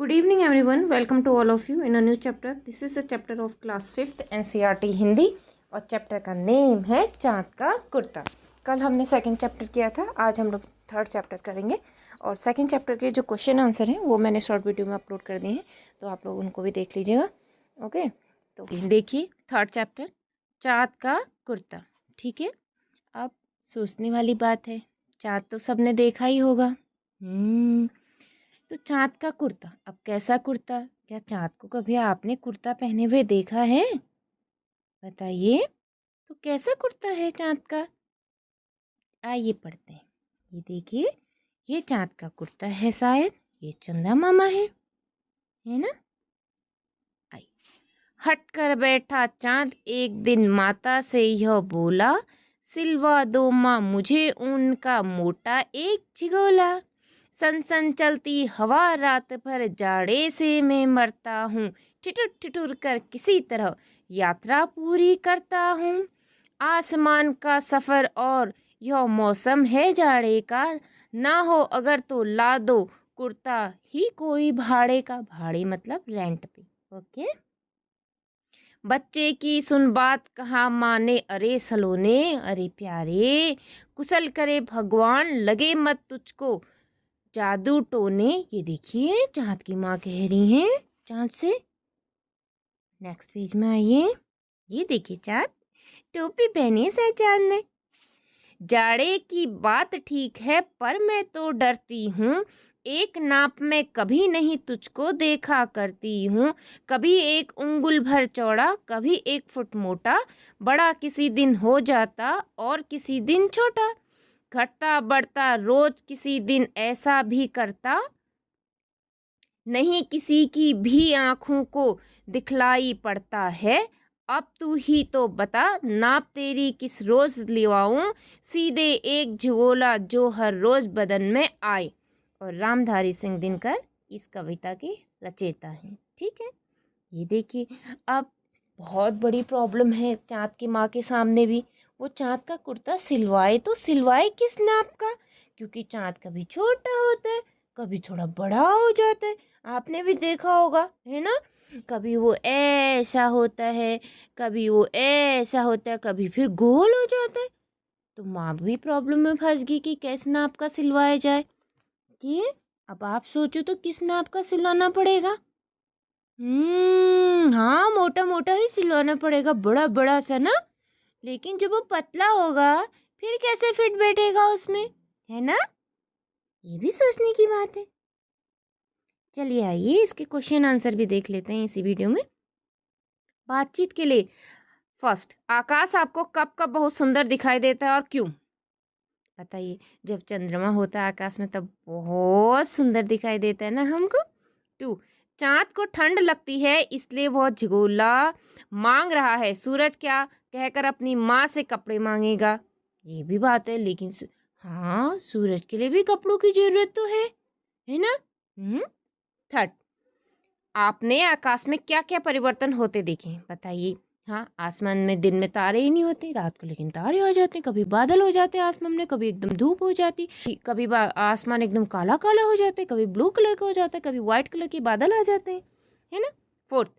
Good evening everyone. Welcome to all of you in a new chapter. This is a chapter of class 5th NCERT Hindi और chapter का name है चाँद का कुर्ता। कल हमने second chapter किया था, आज हम लोग थर्ड चैप्टर करेंगे और सेकंड चैप्टर के जो क्वेश्चन आंसर हैं वो मैंने शॉर्ट वीडियो में अपलोड कर दिए हैं, तो आप लोग उनको भी देख लीजिएगा। ओके, तो देखिए थर्ड चैप्टर चाँद का कुर्ता। ठीक है, अब सोचने वाली बात है, चाँद तो सबने देखा ही होगा। तो चाँद का कुर्ता, अब कैसा कुर्ता? क्या चाँद को कभी आपने कुर्ता पहने हुए देखा है? बताइए, तो कैसा कुर्ता है चाँद का? आइए पढ़ते हैं। ये देखिए, ये चाँद का कुर्ता है, शायद ये चंदा मामा है ना? आई हट कर बैठा चाँद एक दिन माता से यह बोला, सिलवा दो माँ मुझे ऊन का मोटा एक झिगोला। सन सन चलती हवा रात भर जाड़े से मैं मरता हूँ, ठिठुर ठिठुर कर किसी तरह यात्रा पूरी करता हूँ। आसमान का सफ़र और यह मौसम है जाड़े का, ना हो अगर तो ला दो कुर्ता ही कोई भाड़े का। भाड़े मतलब रेंट पे। ओके, बच्चे की सुन बात कहाँ माने अरे सलोने, अरे प्यारे कुशल करे भगवान लगे मत तुझको जादू टोने। ये देखिए चाँद की माँ कह रही हैं चाँद से। नेक्स्ट पेज में आइए, ये देखिए चाँद टोपी पहनी है चाँद ने। जाड़े की बात ठीक है पर मैं तो डरती हूँ, एक नाप में कभी नहीं तुझको देखा करती हूँ। कभी एक उंगुल भर चौड़ा, कभी 1 फुट मोटा, बड़ा किसी दिन हो जाता और किसी दिन छोटा। घटता बढ़ता रोज किसी दिन ऐसा भी करता, नहीं किसी की भी आँखों को दिखलाई पड़ता है। अब तू ही तो बता नाप तेरी किस रोज लिवाऊं, सीधे एक झगोला जो हर रोज बदन में आए। और रामधारी सिंह दिनकर इस कविता के रचयिता हैं। ठीक है, ये देखिए अब बहुत बड़ी प्रॉब्लम है चाँद की माँ के सामने भी। वो चाँद का कुर्ता सिलवाए तो सिलवाए किस नाप का, क्योंकि चाँद कभी छोटा होता है, कभी थोड़ा बड़ा हो जाता है। आपने भी देखा होगा है ना, कभी वो ऐसा होता है, कभी वो ऐसा होता है, कभी फिर गोल हो जाता है। तो माँ भी प्रॉब्लम में फंस गई कि कैसे नाप का सिलवाया जाए। कि अब आप सोचो तो किस नाप का सिलवाना पड़ेगा? हाँ, मोटा मोटा ही सिलवाना पड़ेगा, बड़ा बड़ा सा ना। लेकिन जब वो पतला होगा फिर कैसे फिट बैठेगा उसमें, है ना? ये भी सोचने की बात है। चलिए आइए इसके क्वेश्चन आंसर भी देख लेते हैं इसी वीडियो में। बातचीत के लिए फर्स्ट, आकाश आपको कब कब बहुत सुंदर दिखाई देता है और क्यों? बताइए, जब चंद्रमा होता है आकाश में तब बहुत सुंदर दिखाई देता है ना हमको। 2, चाँद को ठंड लगती है इसलिए वह झिगोला मांग रहा है। सूरज क्या कहकर अपनी माँ से कपड़े मांगेगा? ये भी बात है, लेकिन हाँ, सूरज के लिए भी कपड़ों की जरूरत तो है ना? थर्ड, आपने आकाश में क्या क्या परिवर्तन होते देखे? बताइए। हाँ, आसमान में दिन में तारे ही नहीं होते, रात को लेकिन तारे आ जाते हैं, कभी बादल हो जाते हैं आसमान में, कभी एकदम धूप हो जाती, कभी आसमान एकदम काला काला हो जाता है, कभी ब्लू कलर का हो जाता है, कभी व्हाइट कलर के बादल आ जाते हैं, है ना? फोर्थ,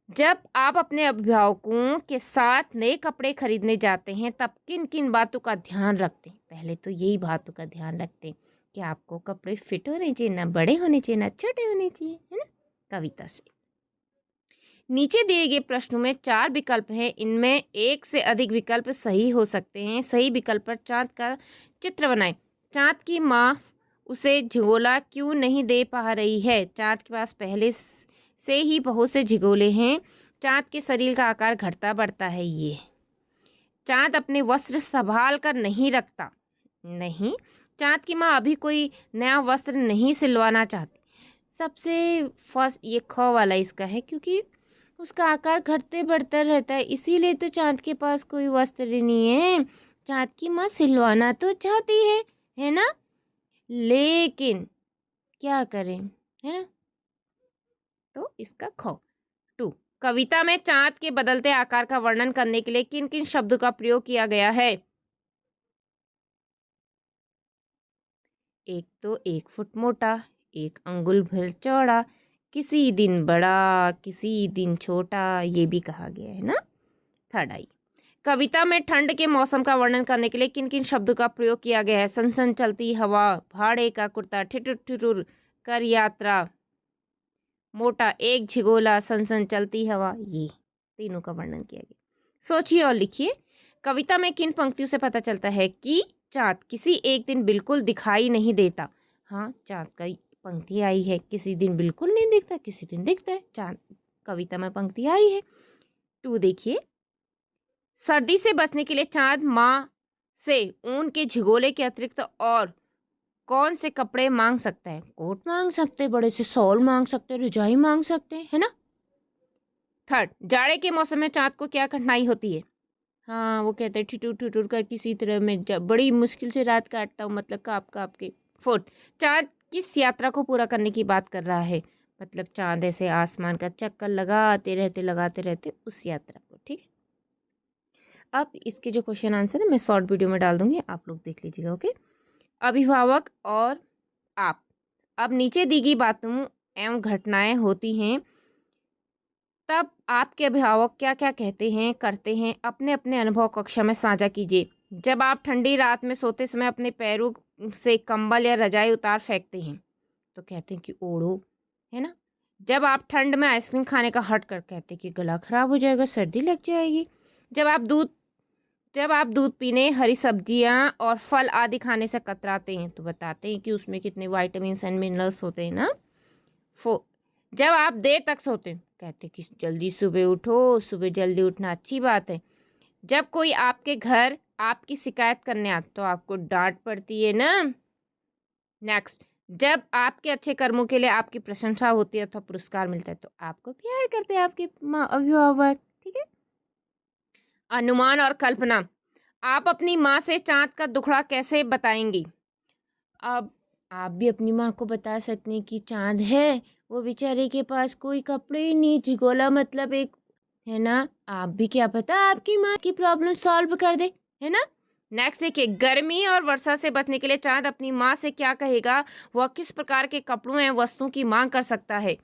जब आप अपने अभिभावकों के साथ नए कपड़े खरीदने जाते हैं तब किन किन बातों का ध्यान रखते हैं? पहले तो यही बातों का ध्यान रखते हैं कि आपको कपड़े फिट होने चाहिए, ना बड़े होने चाहिए ना छोटे होने चाहिए, है ना? कविता से। नीचे दिए गए प्रश्नों में 4 विकल्प हैं, इनमें एक से अधिक विकल्प सही हो सकते हैं। सही विकल्प पर चाँद का चित्र बनाएं। चाँद की माँ उसे झिगोला क्यों नहीं दे पा रही है? चाँद के पास पहले से ही बहुत से झिगोले हैं। चाँद के शरीर का आकार घटता बढ़ता है। ये चाँद अपने वस्त्र संभाल कर नहीं रखता। नहीं, चाँद की माँ अभी कोई नया वस्त्र नहीं सिलवाना चाहती। सबसे फर्स्ट ये ख वाला इसका है, क्योंकि उसका आकार घटते बढ़ता रहता है, इसीलिए तो चाँद के पास कोई वस्त्र नहीं है। चाँद की माँ सिलवाना तो चाहती है ना, लेकिन क्या करें, है ना? तो इसका ख। 2, कविता में चाँद के बदलते आकार का वर्णन करने के लिए किन किन शब्दों का प्रयोग किया गया है? एक तो 1 फुट मोटा, एक अंगुल भर चौड़ा, किसी दिन बड़ा किसी दिन छोटा, ये भी कहा गया है ना। थर्ड आई, कविता में ठंड के मौसम का वर्णन करने के लिए किन किन शब्दों का प्रयोग किया गया है? सनसन चलती हवा, भाड़े का कुर्ता, ठिठुर ठिठुर कर यात्रा, मोटा एक झिगोला, सनसन चलती हवा, ये तीनों का वर्णन किया गया। सोचिए और लिखिए, कविता में किन पंक्तियों से पता चलता है कि चाँद किसी एक दिन बिल्कुल दिखाई नहीं देता? हाँ, चाँद का पंक्ति आई है, किसी दिन बिल्कुल नहीं दिखता, किसी दिन दिखता है, चाँद कविता में पंक्ति आई है। 2 देखिए, सर्दी से बचने के लिए चाँद माँ से ऊन के झिगोले के अतिरिक्त और कौन से कपड़े मांग सकता है? कोट मांग सकते, बड़े से शॉल मांग सकते, रजाई मांग सकते, है ना। थर्ड, जाड़े के मौसम में चाँद को क्या कठिनाई होती है? हाँ, वो कहते हैं ठिठुर ठिठुर कर किसी तरह मैं बड़ी मुश्किल से रात काटता हूँ, मतलब काँप काँप के। फोर्थ, चाँद किस यात्रा को पूरा करने की बात कर रहा है? मतलब चाँद ऐसे आसमान का चक्कर लगाते रहते उस यात्रा को, ठीक है। अब इसके जो क्वेश्चन आंसर है मैं शॉर्ट वीडियो में डाल दूंगी, आप लोग देख लीजिएगा, ओके। अभिभावक और आप, अब नीचे दी गई बातों एवं घटनाएं होती हैं तब आपके अभिभावक क्या क्या कहते हैं करते हैं, अपने अपने अनुभव कक्षा में साझा कीजिए। जब आप ठंडी रात में सोते समय अपने पैरों से कंबल या रजाई उतार फेंकते हैं तो कहते हैं कि ओढ़ो, है ना। जब आप ठंड में आइसक्रीम खाने का हट कर कहते हैं कि गला खराब हो जाएगा, सर्दी लग जाएगी। जब आप दूध पीने, हरी सब्जियां और फल आदि खाने से कतराते हैं तो बताते हैं कि उसमें कितने विटामिन एंड मिनरल्स होते हैं ना। जब आप देर तक सोते हैं कहते हैं कि जल्दी सुबह उठो, सुबह जल्दी उठना अच्छी बात है। जब कोई आपके घर आपकी शिकायत करने आता तो आपको डांट पड़ती है ना। नेक्स्ट, जब आपके अच्छे कर्मों के लिए आपकी प्रशंसा होती है तो पुरस्कार मिलता है तो आपको प्यार करते हैं आपके अभिभावक, ठीक है। अनुमान और कल्पना, आप अपनी माँ से चाँद का दुखड़ा कैसे बताएंगी? अब आप भी अपनी माँ को बता सकते हैं कि चाँद है, वो बेचारे के पास कोई कपड़े ही नहीं, झिगोला मतलब एक, है ना। आप भी क्या पता आपकी माँ की प्रॉब्लम सॉल्व कर दे, है ना। नेक्स्ट देखिए, गर्मी और वर्षा से बचने के लिए चाँद अपनी माँ से क्या कहेगा? वह किस प्रकार के कपड़ों एवं वस्तुओं की मांग कर सकता है?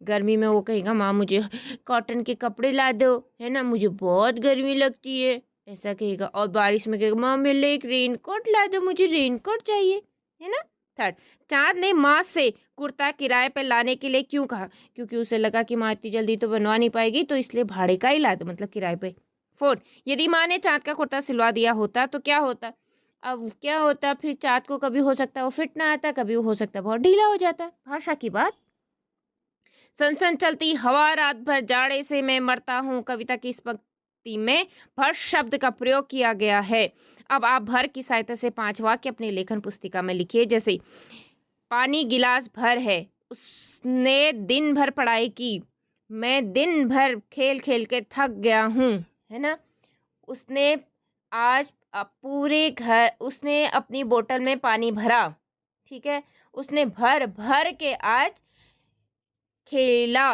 गर्मी में वो कहेगा माँ मुझे कॉटन के कपड़े ला दो, है ना, मुझे बहुत गर्मी लगती है, ऐसा कहेगा। और बारिश में कहेगा माँ मेरे लिए एक रेन कोट ला दो, मुझे रेन कोट चाहिए, है ना। थर्ड, चाँद ने माँ से कुर्ता किराए पर लाने के लिए क्यों कहा? क्योंकि उसे लगा कि माँ इतनी जल्दी तो बनवा नहीं पाएगी, तो इसलिए भाड़े का ही ला दो, मतलब किराए पे। फोर्थ, यदि माँ ने चाँद का कुर्ता सिलवा दिया होता तो क्या होता? अब क्या होता फिर? चाँद को कभी हो सकता है वो फिट ना आता, कभी हो सकता है बहुत ढीला हो जाता। भाषा की बात। सनसन चलती हवा, रात भर जाड़े से मैं मरता हूँ, कविता की इस पंक्ति में भर शब्द का प्रयोग किया गया है। अब आप भर की सहायता से 5 वाक्य अपनी लेखन पुस्तिका में लिखिए। जैसे पानी गिलास भर है, उसने दिन भर पढ़ाई की, मैं दिन भर खेल खेल के थक गया हूँ, है ना। उसने आज उसने अपनी बोतल में पानी भरा, ठीक है। उसने भर भर के आज खेला।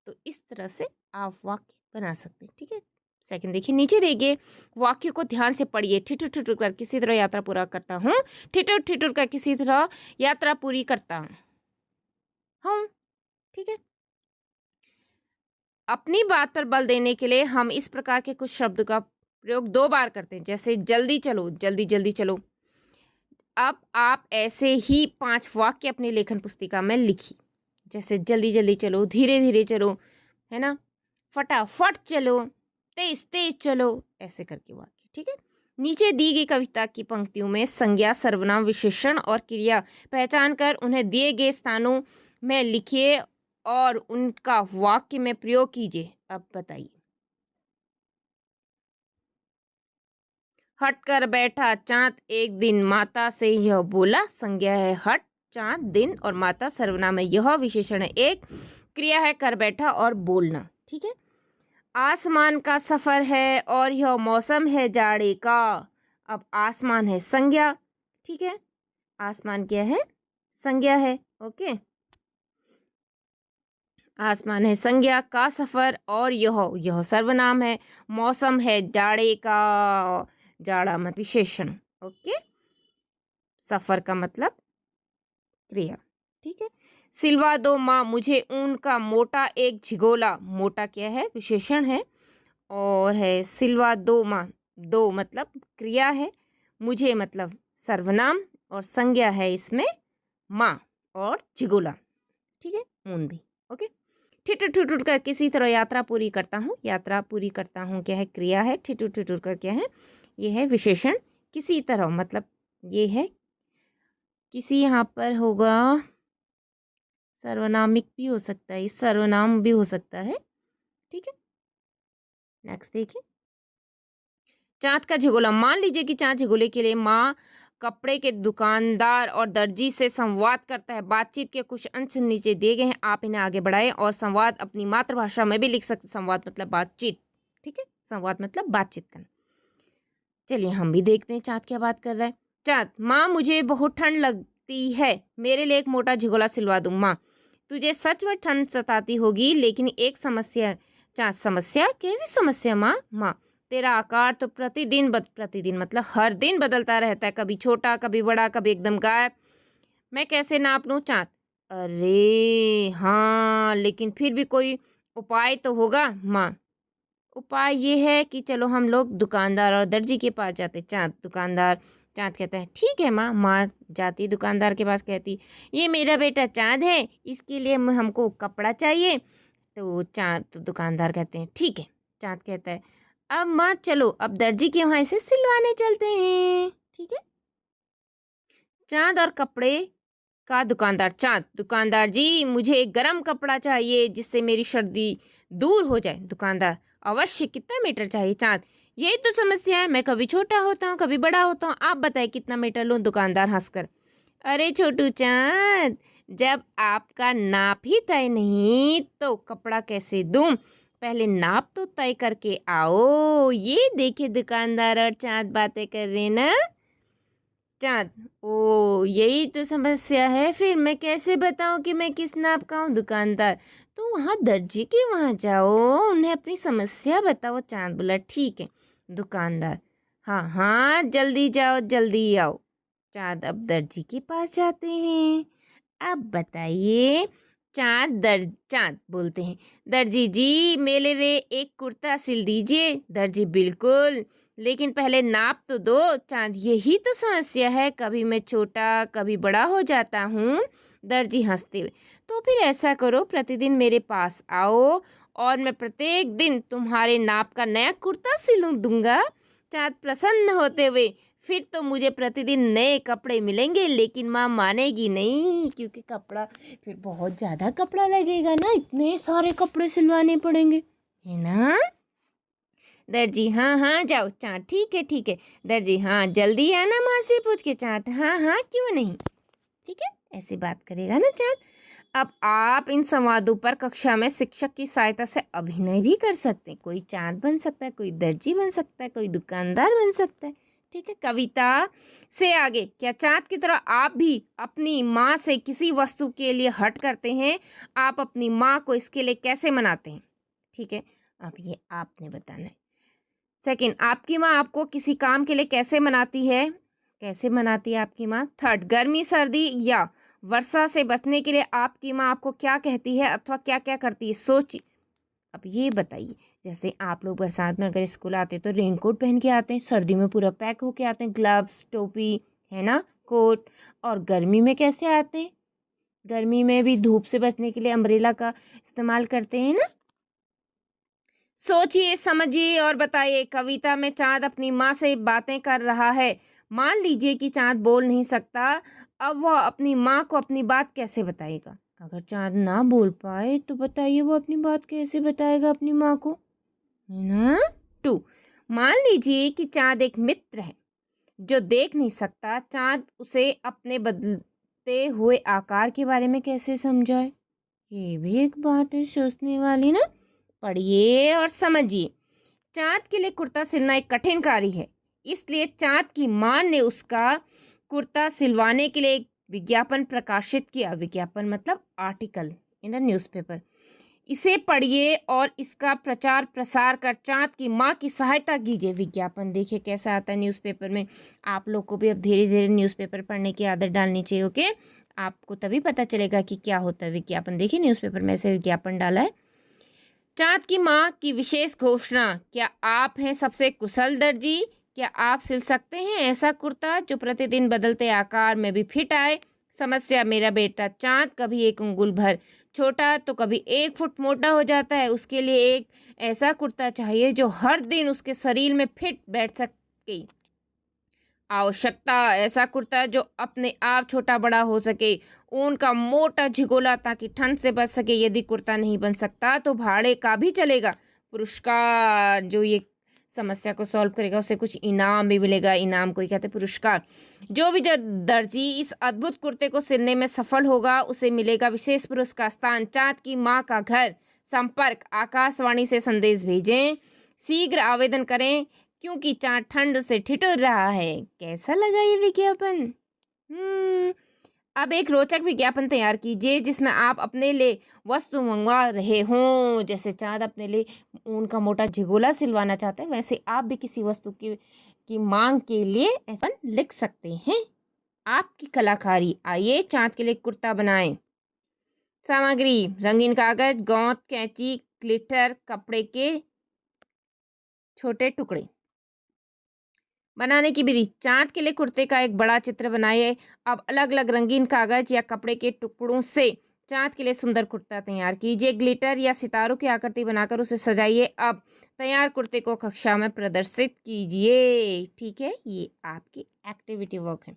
तो इस तरह से आप वाक्य बना सकते हैं, ठीक है। सेकंड देखिए, नीचे देखिए, वाक्य को ध्यान से पढ़िए। ठिठुर ठिठुर कर किसी तरह यात्रा पूरा करता हूँ, ठिठुर ठिठुर कर किसी तरह यात्रा पूरी करता हूँ, ठीक है। अपनी बात पर बल देने के लिए हम इस प्रकार के कुछ शब्द का प्रयोग 2 बार करते हैं, जैसे जल्दी चलो, जल्दी जल्दी चलो। अब आप ऐसे ही 5 वाक्य अपनी लेखन पुस्तिका में लिखिए, जैसे जल्दी जल्दी चलो, धीरे धीरे चलो, है ना, फटाफट चलो, तेज तेज चलो, ऐसे करके वाक्य, ठीक है। नीचे दी गई कविता की पंक्तियों में संज्ञा, सर्वनाम, विशेषण और क्रिया पहचान कर उन्हें दिए गए स्थानों में लिखिए और उनका वाक्य में प्रयोग कीजिए। अब बताइए। हट कर बैठा चाँद एक दिन, माता से यह बोला। संज्ञा है हट, चाँद, दिन और माता सर्वनाम है यह, विशेषण है एक, क्रिया है कर बैठा और बोलना, ठीक है। आसमान का सफ़र है और यह मौसम है जाड़े का। अब आसमान है संज्ञा, ठीक है। आसमान क्या है? संज्ञा है, ओके। आसमान है संज्ञा, का सफ़र और यह सर्वनाम है, मौसम है जाड़े का, जाड़ा मत विशेषण, ओके। सफ़र का मतलब क्रिया। ठीक है। सिलवा दो माँ मुझे ऊन का मोटा एक झिगोला, मोटा क्या है, विशेषण है, और है सिलवा दो माँ, दो मतलब क्रिया है, मुझे मतलब सर्वनाम, और संज्ञा है इसमें माँ, और झिगोला, ठीक है, ऊन भी। ओके। ठिठुर ठिठुर कर किसी तरह यात्रा पूरी करता हूँ, यात्रा पूरी करता हूँ क्या है, क्रिया है, ठिठुर ठिठुर कर क्या है, ये है विशेषण, किसी तरह मतलब ये है किसी, यहाँ पर होगा सर्वनामिक भी हो सकता है, सर्वनाम भी हो सकता है, ठीक है। नेक्स्ट देखिए, चाँद का झिगोला। मान लीजिए कि चाँद झिगोले के लिए माँ कपड़े के दुकानदार और दर्जी से संवाद करता है। बातचीत के कुछ अंश नीचे दिए गए हैं, आप इन्हें आगे बढ़ाएं और संवाद अपनी मातृभाषा में भी लिख सकते। संवाद मतलब बातचीत, ठीक है, संवाद मतलब बातचीत करना। चलिए हम भी देखते हैं चाँद क्या बात कर रहा है। चाँद, माँ मुझे बहुत ठंड लगती है, मेरे लिए एक मोटा झिगोला सिलवा दूँ। माँ, तुझे सच में ठंड सताती होगी, लेकिन एक समस्या है। चाँद, समस्या? कैसी समस्या माँ? माँ, तेरा आकार तो प्रतिदिन मतलब हर दिन बदलता रहता है, कभी छोटा कभी बड़ा कभी एकदम गायब, मैं कैसे नाप लूँ? चाँद, अरे हाँ, लेकिन फिर भी कोई उपाय तो होगा। माँ, उपाय ये है कि चलो हम लोग दुकानदार और दर्जी के पास जाते। चाँद, दुकानदार। चाँद कहता है ठीक है माँ। माँ जाती दुकानदार के पास, कहती ये मेरा बेटा चाँद है, इसके लिए हमको कपड़ा चाहिए। तो चाँद, तो दुकानदार कहते हैं ठीक है। चाँद कहता है अब माँ चलो अब दर्जी के वहाँ इसे सिलवाने चलते हैं, ठीक है। चाँद और कपड़े का दुकानदार। चाँद, दुकानदार जी मुझे एक गर्म कपड़ा चाहिए जिससे मेरी सर्दी दूर हो जाए। दुकानदार, अवश्य, कितना मीटर चाहिए? चाँद, यही तो समस्या है, मैं कभी छोटा होता हूँ कभी बड़ा होता हूँ, आप बताए कितना मीटर लूँ? दुकानदार हंसकर, अरे छोटू चाँद, जब आपका नाप ही तय नहीं तो कपड़ा कैसे दूँ? पहले नाप तो तय करके आओ। ये देखिए दुकानदार और चाँद बातें कर रहे ना। चाँद, ओ यही तो समस्या है, फिर मैं कैसे बताऊं कि मैं किस नाप का हूँ? दुकानदार, तो वहाँ दर्जी के वहाँ जाओ, उन्हें अपनी समस्या बताओ। चाँद बोला ठीक है। दुकानदार, हाँ हाँ जल्दी जाओ जल्दी आओ। चाँद अब दर्जी के पास जाते हैं। अब बताइए। चाँद बोलते हैं दर्जी जी मेरे लिए एक कुर्ता सिल दीजिए। दर्जी, बिल्कुल, लेकिन पहले नाप तो दो। चाँद, यही तो समस्या है, कभी मैं छोटा कभी बड़ा हो जाता हूँ। दर्जी हंसते हुए, तो फिर ऐसा करो प्रतिदिन मेरे पास आओ और मैं प्रत्येक दिन तुम्हारे नाप का नया कुर्ता सिलूँ दूंगा। चाँद प्रसन्न होते हुए, फिर तो मुझे प्रतिदिन नए कपड़े मिलेंगे, लेकिन माँ मानेगी नहीं क्योंकि कपड़ा, फिर बहुत ज़्यादा कपड़ा लगेगा ना, इतने सारे कपड़े सिलवाने पड़ेंगे, है ना। दर्जी, हाँ हाँ जाओ। चाँद, ठीक है ठीक है। दर्जी, हाँ जल्दी आना माँ से पूछ के। चाँद, हाँ हाँ क्यों नहीं, ठीक है, ऐसी बात करेगा ना चाँद। अब आप इन संवादों पर कक्षा में शिक्षक की सहायता से अभिनय भी कर सकते हैं। कोई चाँद बन सकता है, कोई दर्जी बन सकता है, कोई दुकानदार बन सकता है, ठीक है। कविता से आगे, क्या चाँद की तरह आप भी अपनी माँ से किसी वस्तु के लिए हट करते हैं? आप अपनी माँ को इसके लिए कैसे मनाते हैं? ठीक है, अब ये आपने बताना है। सेकंड, आपकी माँ आपको किसी काम के लिए कैसे मनाती है? कैसे मनाती है आपकी माँ? थर्ड, गर्मी सर्दी या वर्षा से बचने के लिए आपकी माँ आपको क्या कहती है अथवा क्या क्या करती है? सोचिए। अब ये बताइए, जैसे आप लोग बरसात में अगर स्कूल आते हैं तो रेनकोट पहन के आते हैं, सर्दी में पूरा पैक होके आते हैं, ग्लव्स, टोपी, है ना, कोट। और गर्मी में कैसे आते हैं? गर्मी में भी धूप से बचने के लिए अम्ब्रेला का इस्तेमाल करते हैं ना। सोचिए, समझिए और बताइए। कविता में चाँद अपनी माँ से बातें कर रहा है। मान लीजिए कि चाँद बोल नहीं सकता, अब वह अपनी माँ को अपनी बात कैसे बताएगा? अगर चाँद ना बोल पाए तो बताइए वो अपनी बात कैसे बताएगा अपनी माँ को, है ना। 2, मान लीजिए कि चाँद एक मित्र है जो देख नहीं सकता। चाँद उसे अपने बदलते हुए आकार के बारे में कैसे समझाए? ये भी एक बात है सोचने वाली ना। पढ़िए और समझिए। चाँद के लिए कुर्ता सिलना एक कठिन कार्य है, इसलिए चाँद की माँ ने उसका कुर्ता सिलवाने के लिए एक विज्ञापन प्रकाशित किया। विज्ञापन मतलब आर्टिकल इन अ न्यूज़पेपर। इसे पढ़िए और इसका प्रचार प्रसार कर चाँद की माँ की सहायता कीजिए। विज्ञापन देखिए कैसा आता है न्यूज़पेपर में। आप लोग को भी अब धीरे धीरे न्यूज़पेपर पढ़ने की आदत डालनी चाहिए। ओके, आपको तभी पता चलेगा कि क्या होता है विज्ञापन। देखिए न्यूज़पेपर में ऐसे विज्ञापन डाला है। चाँद की माँ की विशेष घोषणा, क्या आप हैं सबसे कुशल दर्जी? क्या आप सिल सकते हैं ऐसा कुर्ता जो प्रतिदिन बदलते आकार में भी फिट आए? समस्या, मेरा बेटा चाँद कभी 1 अंगुल भर छोटा तो कभी 1 फुट मोटा हो जाता है। उसके लिए एक ऐसा कुर्ता चाहिए जो हर दिन उसके शरीर में फिट बैठ सके। आवश्यकता, ऐसा कुर्ता जो अपने आप छोटा बड़ा हो सके, ऊन का मोटा झिगोला ताकि ठंड से बच सके। यदि कुर्ता नहीं बन सकता तो भाड़े का भी चलेगा। पुरस्कार, जो ये समस्या को सॉल्व करेगा उसे कुछ इनाम भी मिलेगा। इनाम को ही कहते हैं पुरस्कार। जो भी दर्जी इस अद्भुत कुर्ते को सिलने में सफल होगा उसे मिलेगा विशेष पुरस्कार। स्थान, चाँद की माँ का घर। संपर्क, आकाशवाणी से संदेश भेजें। शीघ्र आवेदन करें क्योंकि चाँद ठंड से ठिठुर रहा है। कैसा लगा ये विज्ञापन? अब एक रोचक विज्ञापन तैयार कीजिए जिसमें आप अपने लिए वस्तु मंगवा रहे हों। जैसे चाँद अपने लिए ऊन का मोटा झिगोला सिलवाना चाहते हैं, वैसे आप भी किसी वस्तु की मांग के लिए ऐसा लिख सकते हैं। आपकी कलाकारी, आइए चाँद के लिए कुर्ता बनाएं। सामग्री, रंगीन कागज, गोंद, कैंची, ग्लिटर, कपड़े के छोटे टुकड़े। बनाने की विधि, चाँद के लिए कुर्ते का एक बड़ा चित्र बनाइए। अब अलग अलग रंगीन कागज या कपड़े के टुकड़ों से चाँद के लिए सुंदर कुर्ता तैयार कीजिए। ग्लिटर या सितारों की आकृति बनाकर उसे सजाइए। अब तैयार कुर्ते को कक्षा में प्रदर्शित कीजिए। ठीक है, ये आपकी एक्टिविटी वर्क है।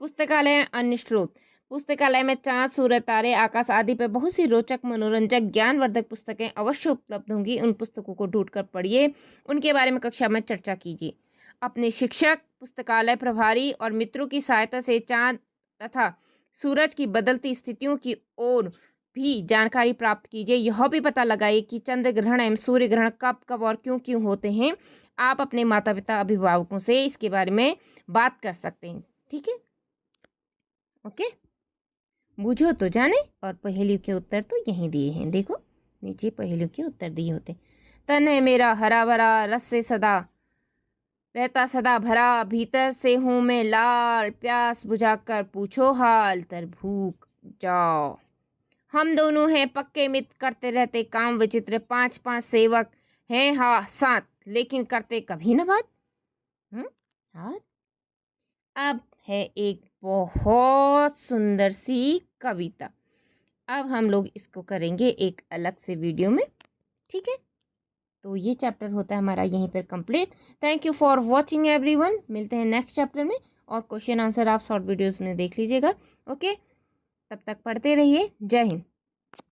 पुस्तकालय, अन्य स्रोत। पुस्तकालय में चाँद, सूरज, तारे, आकाश आदि पर बहुत सी रोचक, मनोरंजक, ज्ञानवर्धक पुस्तकें अवश्य उपलब्ध होंगी। उन पुस्तकों को ढूंढकर पढ़िए, उनके बारे में कक्षा में चर्चा कीजिए। अपने शिक्षक, पुस्तकालय प्रभारी और मित्रों की सहायता से चाँद तथा सूरज की बदलती स्थितियों की ओर भी जानकारी प्राप्त कीजिए। यह भी पता लगाइए कि चंद्र ग्रहण एवं सूर्य ग्रहण कब कब और क्यों क्यों होते हैं। आप अपने माता पिता, अभिभावकों से इसके बारे में बात कर सकते हैं। ठीक है, ओके, बूझो तो जाने। और पहेलियों के उत्तर तो यहीं दिए हैं, देखो नीचे पहेलियों के उत्तर दिए होते। तन है मेरा हरा भरा, रस से सदा रहता सदा भरा, भीतर से हूँ मैं लाल, प्यास बुझाकर पूछो हाल, तर भूख जाओ। हम दोनों हैं पक्के मित्र, करते रहते काम विचित्र, 5-5 सेवक हैं हाँ साथ, लेकिन करते कभी न बात। हाँ, अब है एक बहुत सुंदर सी कविता। अब हम लोग इसको करेंगे एक अलग से वीडियो में। ठीक है, तो ये चैप्टर होता है हमारा यहीं पर complete. Thank you for watching everyone. मिलते हैं नेक्स्ट चैप्टर में, और क्वेश्चन आंसर आप शॉर्ट वीडियोस में देख लीजिएगा। ओके, तब तक पढ़ते रहिए। जय हिंद।